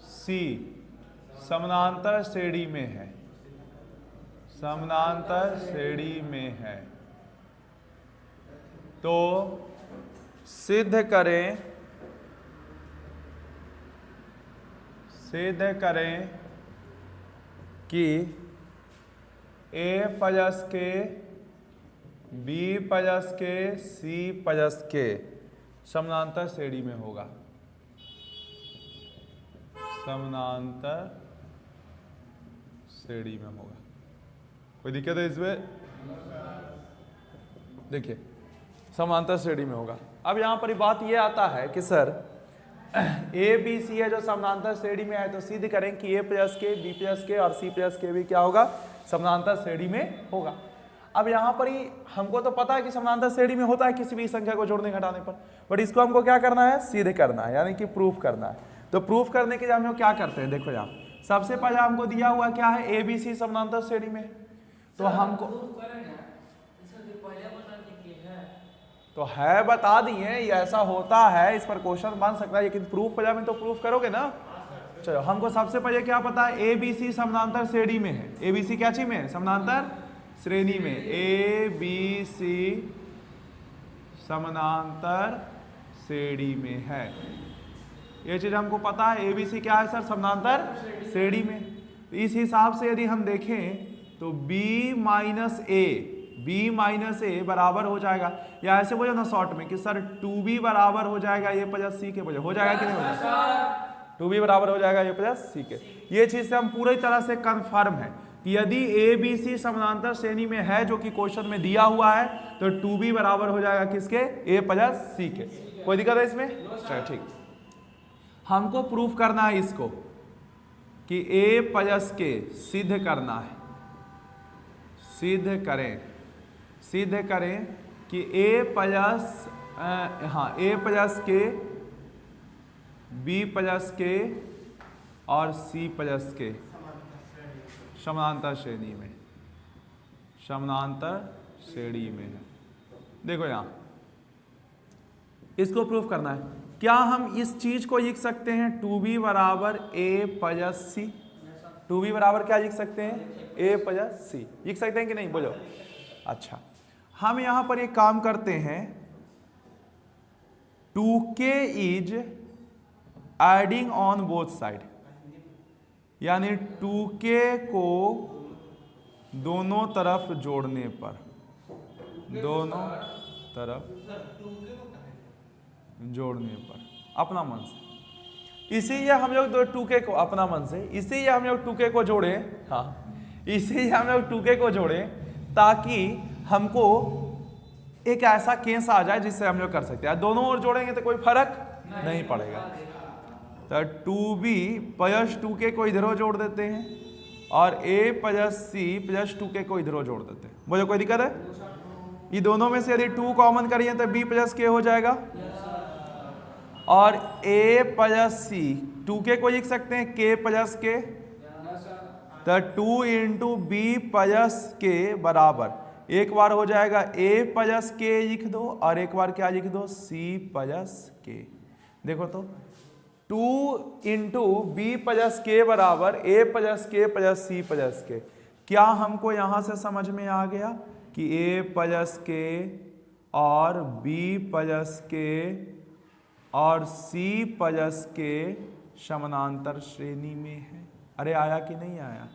S1: सी समानांतर श्रेणी में है, समानांतर श्रेणी में है, तो सिद्ध करें कि a प्लस के b प्लस के c प्लस के समानांतर श्रेणी में होगा। समानांतर श्रेणी में होगा। कोई दिक्कत है इसमें? देखिए, समानांतर श्रेणी में होगा। अब यहां पर बात यह आता है कि सर ए बी सी है जो समानांतर श्रेणी में है, तो सिद्ध करें कि a प्लस के b प्लस के और c प्लस के भी क्या होगा? समानांतर श्रेणी में होगा। अब यहाँ पर ही हमको तो पता है कि समानांतर श्रेणी में होता है किसी भी संख्या को जोड़ने घटाने पर, बट इसको हमको क्या करना है? सिद्ध करना है, यानी कि प्रूफ करना है। तो प्रूफ करने के लिए हम लोग क्या करते हैं? देखो यहाँ सबसे पहले हमको दिया हुआ क्या है? ए बी सी समानांतर श्रेणी में, तो हमको तो है बता दिए, ये ऐसा होता है, इस पर क्वेश्चन बन सकता है, लेकिन प्रूफ पहले में तो प्रूफ करोगे ना। चलो, हमको सबसे पहले क्या पता है? ए बी सी समानांतर श्रेणी में है। ए बी सी क्या चीज में है? समानांतर श्रेणी में। ए बी सी समानांतर श्रेणी में है, ये चीज हमको पता है। ए बी सी क्या है सर? समानांतर श्रेणी में। तो इस हिसाब से यदि हम देखें तो b माइनस ए बराबर हो जाएगा, या ऐसे बोलो ना शॉर्ट में कि सर 2b बराबर हो जाएगा a प्लस c के बजाय। हो जाएगा कि नहीं हो जाएगा? 2b बराबर हो जाएगा a प्लस c के। ये चीज से हम पूरी तरह से कंफर्म है कि यदि ए बी सी समानांतर श्रेणी में है, जो कि क्वेश्चन में दिया हुआ है, तो 2b बराबर हो जाएगा किसके? a प्लस c के। कोई दिक्कत है इसमें? चलो ठीक, हमको प्रूफ करना है इसको कि a प्लस के सिद्ध करना है। सिद्ध करें कि a प्लस के b प्लस के और c प्लस के समानांतर श्रेणी में, समानांतर श्रेणी में है। देखो यहां इसको प्रूफ करना है। क्या हम इस चीज को लिख सकते हैं 2b बराबर a प्लस c? 2b बराबर क्या लिख सकते हैं? a प्लस c लिख सकते हैं कि नहीं? बोलो। अच्छा, हम यहां पर एक काम करते हैं, 2k is adding on both side, यानी 2k को दोनों तरफ जोड़ने पर, दोनों तरफ जोड़ने पर अपना मन से, इसीलिए हम लोग 2k को अपना मन से, इसीलिए हम लोग 2k को जोड़े। हाँ, इसीलिए हम लोग 2k को जोड़े ताकि हमको एक ऐसा केस आ जाए जिससे हम लोग कर सकते हैं। दोनों ओर जोड़ेंगे तो कोई फर्क नहीं पड़ेगा। तो 2b प्लस 2k को इधरों जोड़ देते हैं और a plus c plus 2k को इधरों जोड़ देते हैं। बोलो, कोई दिक्कत है? ये दोनों में से यदि 2 कॉमन करिए तो b प्लस k हो जाएगा, और a प्लस c 2k को लिख सकते हैं k प्लस k, तो 2 इंटू b प्लस k बराबर, एक बार हो जाएगा a प्लस k लिख दो और एक बार क्या लिख दो? c plus k। देखो तो 2 इंटू बी प्लस के बराबर a प्लस के प्लस c प्लस के। क्या हमको यहां से समझ में आ गया कि ए प्लस के और बी प्लस के और सी प्लस के समानांतर श्रेणी में है। अरे आया कि नहीं आया?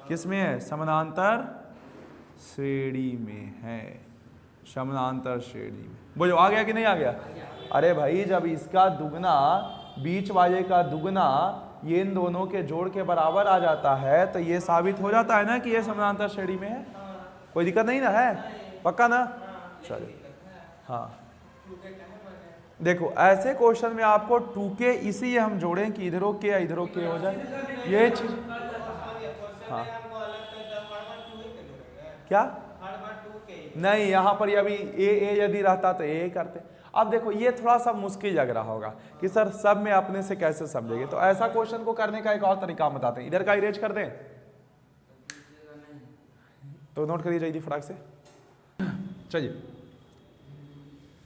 S1: किस में है? समानांतर श्रेणी में है, समानांतर श्रेणी में। बोलो आ गया कि नहीं आ गया? अरे भाई जब इसका दुगना बीच वाले का दुगना ये इन दोनों के जोड़ के बराबर आ जाता है तो ये साबित हो जाता है ना कि ये समानांतर श्रेणी में है। कोई दिक्कत नहीं ना है? पक्का ना? चलिए हाँ देखो ऐसे क्वेश्चन में आपको 2k इसीलिए हम जोड़ें कि इधरों के या इधरों के हो जाए ये चीज। हाँ क्या नहीं यहाँ पर अभी ए यदि रहता तो ए करते। अब देखो ये थोड़ा सा मुश्किल लग रहा होगा कि सर सब में अपने से कैसे समझेंगे, तो ऐसा क्वेश्चन को करने का एक और तरीका बताते हैं। इधर का इरेज कर दें तो नोट करिए जल्दी फटाक से। चलिए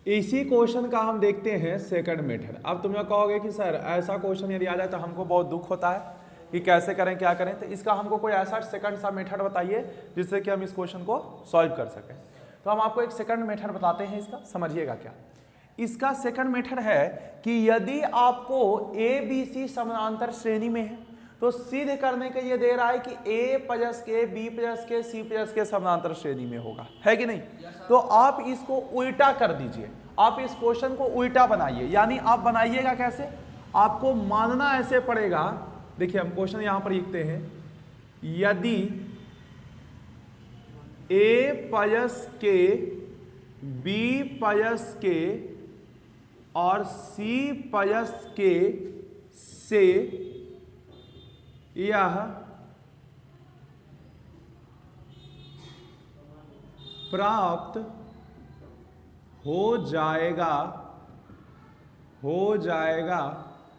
S1: इसी क्वेश्चन का हम देखते हैं सेकंड मेथड। अब तुम लोग कहोगे कि सर ऐसा क्वेश्चन यदि आ जाए तो हमको बहुत दुख होता है कि कैसे करें क्या करें, तो इसका हमको कोई ऐसा सेकंड सा मेथड बताइए जिससे कि हम इस क्वेश्चन को सॉल्व कर सकें। तो हम आपको एक सेकंड मेथड बताते हैं इसका, समझिएगा क्या। इसका सेकंड मेथड है कि यदि आपको ए बी सी समानांतर श्रेणी में है तो सिद्ध करने के लिए दे रहा है कि ए प्लस के बी प्लस के सी प्लस के समानांतर श्रेणी में होगा, है कि नहीं? तो आप इसको उल्टा कर दीजिए, आप इस क्वेश्चन को उल्टा बनाइए। यानी आप बनाइएगा कैसे? आपको मानना ऐसे पड़ेगा, देखिए हम क्वेश्चन यहां पर लिखते हैं, यदि ए प्लस के बी प्लस के और सी प्लस के से यह प्राप्त हो जाएगा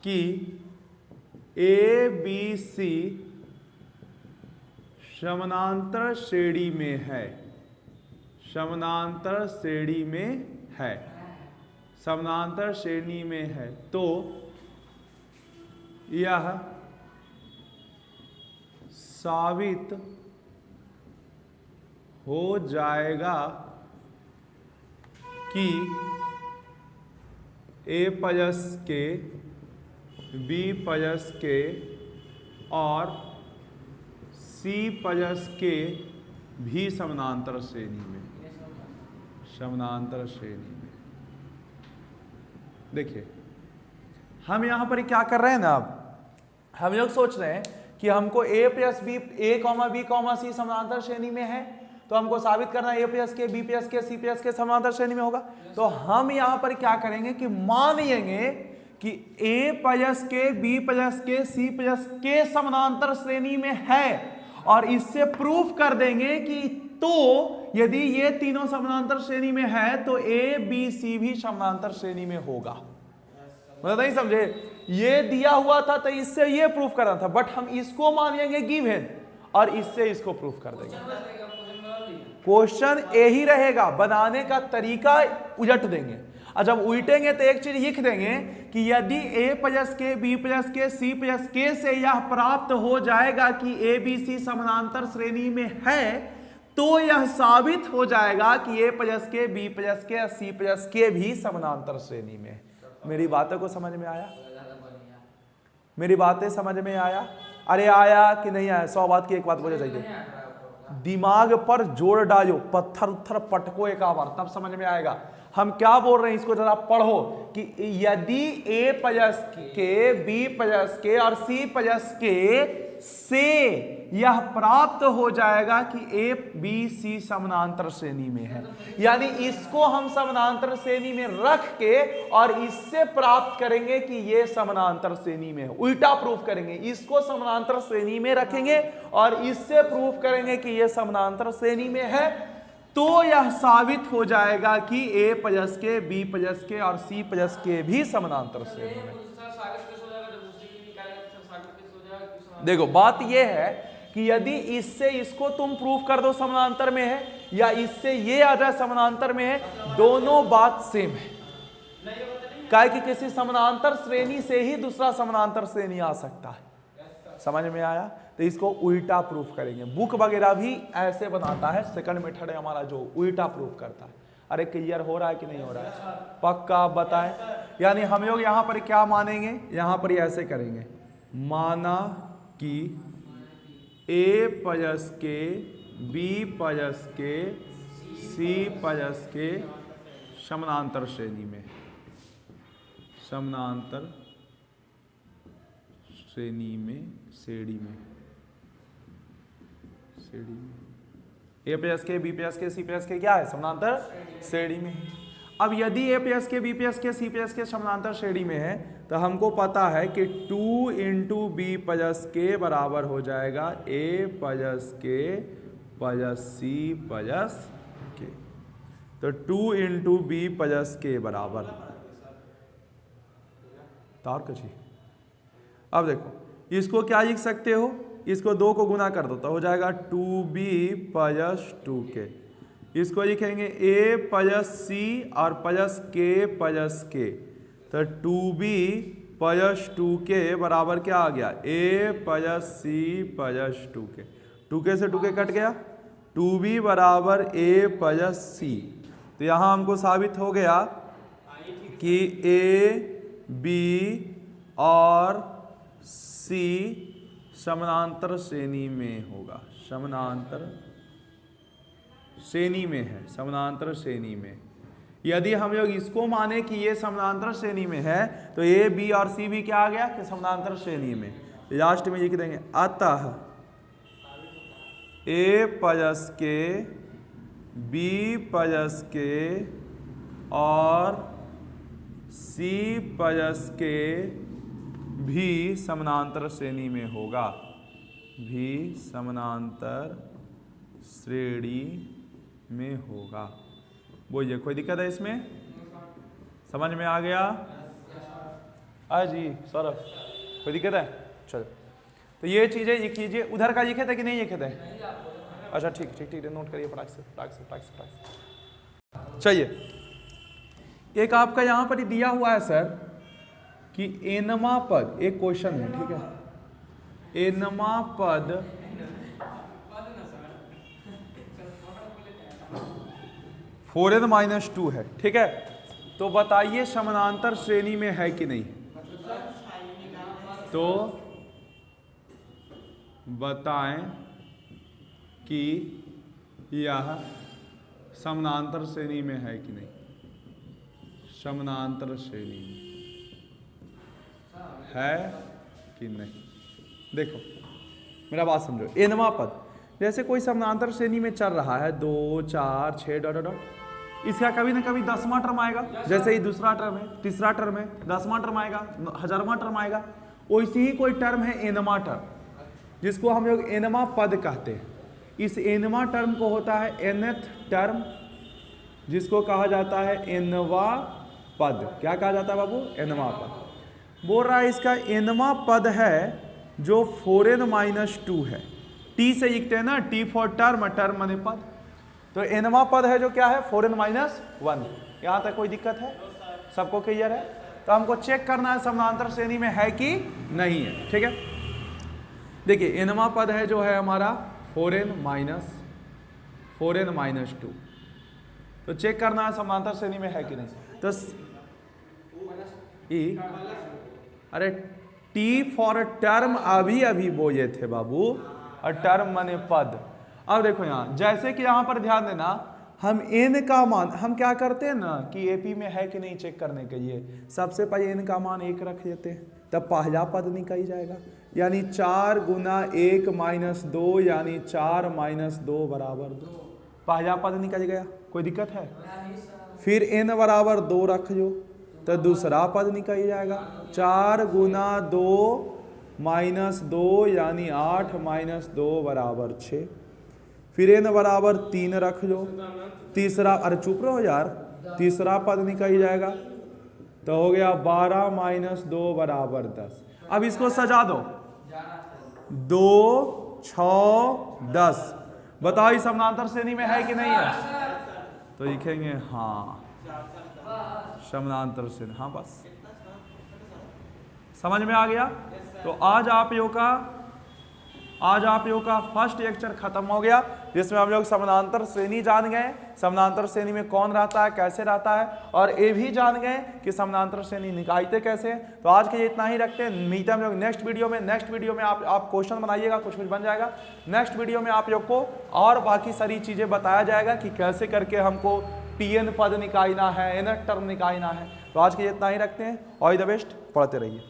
S1: कि ए बी सी समानांतर श्रेणी में है, समानांतर श्रेणी में है, समानांतर श्रेणी में है, तो यह साबित हो जाएगा कि ए प्लस के बी प्लस के और सी प्लस के भी समानांतर श्रेणी में, समानांतर श्रेणी में। देखिए हम यहां पर क्या कर रहे हैं ना, अब हम लोग सोच रहे हैं कि हमको a plus b a comma b comma c समानांतर श्रेणी में है, तो हमको साबित करना है a प्लस के बी प्लस के सी प्लस के समानांतर श्रेणी में होगा। तो हम यहां पर क्या करेंगे कि मान लेंगे कि a प्लस के बी प्लस के सी प्लस के समानांतर श्रेणी में है और इससे प्रूफ कर देंगे कि तो यदि ये तीनों समानांतर श्रेणी में है तो a b c भी समानांतर श्रेणी में होगा। मतलब नहीं समझे? ये दिया हुआ था तो इससे ये प्रूफ करना था, बट हम इसको मान लेंगे गिवन और इससे इसको प्रूफ कर देंगे। क्वेश्चन यही रहेगा, बनाने का तरीका उलट देंगे। और जब उल्टेंगे तो एक चीज लिख देंगे कि यदि a प्लस के बी प्लस के सी प्लस के से यह प्राप्त हो जाएगा कि ए बी सी समानांतर श्रेणी में है तो यह साबित हो जाएगा कि a प्लस के बी प्लस के सी प्लस के भी समानांतर श्रेणी में है। मेरी बातों को समझ में आया? मेरी बातें समझ में आया? अरे आया कि नहीं आया? 100 बात की एक बात बोले चाहिए, दिमाग पर जोर डालो, पत्थर उत्थर पटको एक बार, तब समझ में आएगा। हम क्या बोल रहे हैं इसको जरा पढ़ो कि यदि a प्लस के बी प्लस के और सी प्लस के से यह प्राप्त हो जाएगा कि ए बी सी समानांतर श्रेणी में है, यानी इसको हम समानांतर श्रेणी में रख के और इससे प्राप्त करेंगे कि ये समानांतर श्रेणी में है। उल्टा प्रूफ करेंगे, इसको समानांतर श्रेणी में रखेंगे और इससे प्रूफ करेंगे कि ये समानांतर श्रेणी में है, तो यह साबित हो जाएगा कि ए प्लस के बी प्लस के और सी प्लस के भी समानांतर श्रेणी में। देखो बात यह है कि यदि इससे इसको तुम प्रूफ कर दो समानांतर में है या इससे ये आ जाए समानांतर में है, दोनों बात सेम है। क्या कि किसी समानांतर श्रेणी से ही दूसरा समानांतर श्रेणी आ सकता है। समझ में आया? तो इसको उल्टा प्रूफ करेंगे। बुक वगैरह भी ऐसे बनाता है, सेकंड मेथड है हमारा जो उल्टा प्रूफ करता है। अरे क्लियर हो रहा है कि नहीं हो रहा है? पक्का आप बताएं। यानी हम लोग यहाँ पर क्या मानेंगे, यहाँ पर ऐसे करेंगे, माना कि ए प्लस के बी प्लस के सी प्लस के समानांतर श्रेणी में, समानांतर श्रेणी में, श्रेणी में, श्रेणी में ए प्लस के बी प्लस के सी प्लस के क्या है, समानांतर श्रेणी में है। अब यदि ए प्लस के बी प्लस के सी प्लस के समानांतर श्रेणी में है तो हमको पता है कि 2 इंटू बी प्लस के बराबर हो जाएगा ए प्लस के प्लस सी प्लस के। तो 2 इंटू बी प्लस के बराबर तार कची। अब देखो इसको क्या लिख सकते हो, इसको 2 को गुना कर दो तो हो जाएगा 2b प्लस 2k। इसको लिखेंगे a प्लस सी और प्लस k प्लस k। तो 2b प्लस 2k बराबर क्या आ गया, a plus C plus 2k। 2k से 2k कट गया, 2b बराबर a प्लस सी। तो यहाँ हमको साबित हो गया कि a b और c समानांतर श्रेणी में होगा, समानांतर श्रेणी में है, समानांतर श्रेणी में। यदि हम लोग इसको माने कि ये समानांतर श्रेणी में है तो ए बी और सी भी क्या आ गया कि समानांतर श्रेणी में। लास्ट में लिख देंगे अतः ए प्लस के बी प्लस के और सी प्लस के भी समानांतर श्रेणी में होगा, भी समानांतर श्रेणी में होगा। बोलिए कोई दिक्कत है इसमें, समझ में आ गया? जी सौरभ कोई दिक्कत है? चलो तो ये चीजें लिख लीजिए। उधर का लिखे थे कि नहीं लिखे थे? अच्छा ठीक ठीक ठीक, नोट करिए फटाक से फटाक से फटाक से फटाक से। चलिए एक आपका यहाँ पर दिया हुआ है सर कि एनमा पद, एक क्वेश्चन है ठीक है, एनमा पद फोर एन माइनस 2 है ठीक है। तो बताइए समानांतर श्रेणी में है कि नहीं। तो बताएं कि यह समानांतर श्रेणी में है कि नहीं, समानांतर श्रेणी में है कि नहीं। देखो मेरा बात समझो, एनवा पद जैसे कोई समानांतर श्रेणी में चल रहा है 2 4 6 डॉट डॉट, इसका कभी ना कभी 10वां टर्म आएगा, जैसे ही दूसरा टर्म है, तीसरा टर्म है, 10वां टर्म आएगा, 1000वां टर्म आएगा। वैसे ही कोई टर्म है एनवा टर्म, जिसको हम लोग एनवा पद कहते हैं। इस एनवा टर्म को होता है nth टर्म, जिसको कहा जाता है एनवा पद। क्या कहा जाता है बाबू? एनवा पद। बोल रहा है इसका एनवा पद है जो 4n माइनस 2 है। टी से लिखते हैं ना, टी फॉर टर्म, टर्म माने पद। तो एनवा पद है जो क्या है 4n माइनस 1। यहां तक कोई दिक्कत है? सबको क्लियर है? तो हमको चेक करना है समानांतर श्रेणी में है कि नहीं है। ठीक है, देखिए एनवा पद है जो है हमारा 4n माइनस 2। तो चेक करना है समानांतर श्रेणी में है कि नहीं। तो अरे टी फॉर टर्म अभी बोले थे बाबू, और टर्म माने पद। अब देखो यहाँ, जैसे कि यहाँ पर ध्यान देना, हम n का मान हम क्या करते हैं ना कि एपी में है कि नहीं चेक करने के लिए सबसे पहले n का मान 1 रख देते हैं, तब पहला पद निकल जाएगा। यानी 4 गुना 1 माइनस 2 यानी 4 माइनस 2 बराबर 2, पहला पद निकल गया। कोई दिक्कत है? फिर n बराबर 2 रख दो तो दूसरा पद निकल जाएगा। 4 गुना 2 माइनस 2 यानी 8 माइनस 2 बराबर 6। फिर n बराबर 3 रख लो, तीसरा, अरे चुप रहो यार, तीसरा पद निकल जाएगा तो हो गया 12 माइनस 2 बराबर 10। अब इसको सजा दो, 2 6 10। बताओ इस समानांतर श्रेणी में है कि नहीं है? तो लिखेंगे हाँ समानांतर श्रेणी, हाँ बस समझ में आ गया। तो आज आप लोग का आज आप लोगों का फर्स्ट लेक्चर खत्म हो गया, जिसमें हम लोग समानांतर श्रेणी जान गए, समानांतर श्रेणी में कौन रहता है, कैसे रहता है, और ये भी जान गए कि समानांतर श्रेणी निकालते कैसे हैं। तो आज के लिए इतना ही रखते हैं, मिलते हैं हम लोग नेक्स्ट वीडियो में आप क्वेश्चन बनाइएगा, कुछ बन जाएगा। नेक्स्ट वीडियो में आप लोग को और बाकी सारी चीज़ें बताया जाएगा कि कैसे करके हमको TN पद निकालना है, NH टर्म निकालना है। तो आज के लिए इतना ही रखते हैं, ऑल द बेस्ट, पढ़ते रहिए।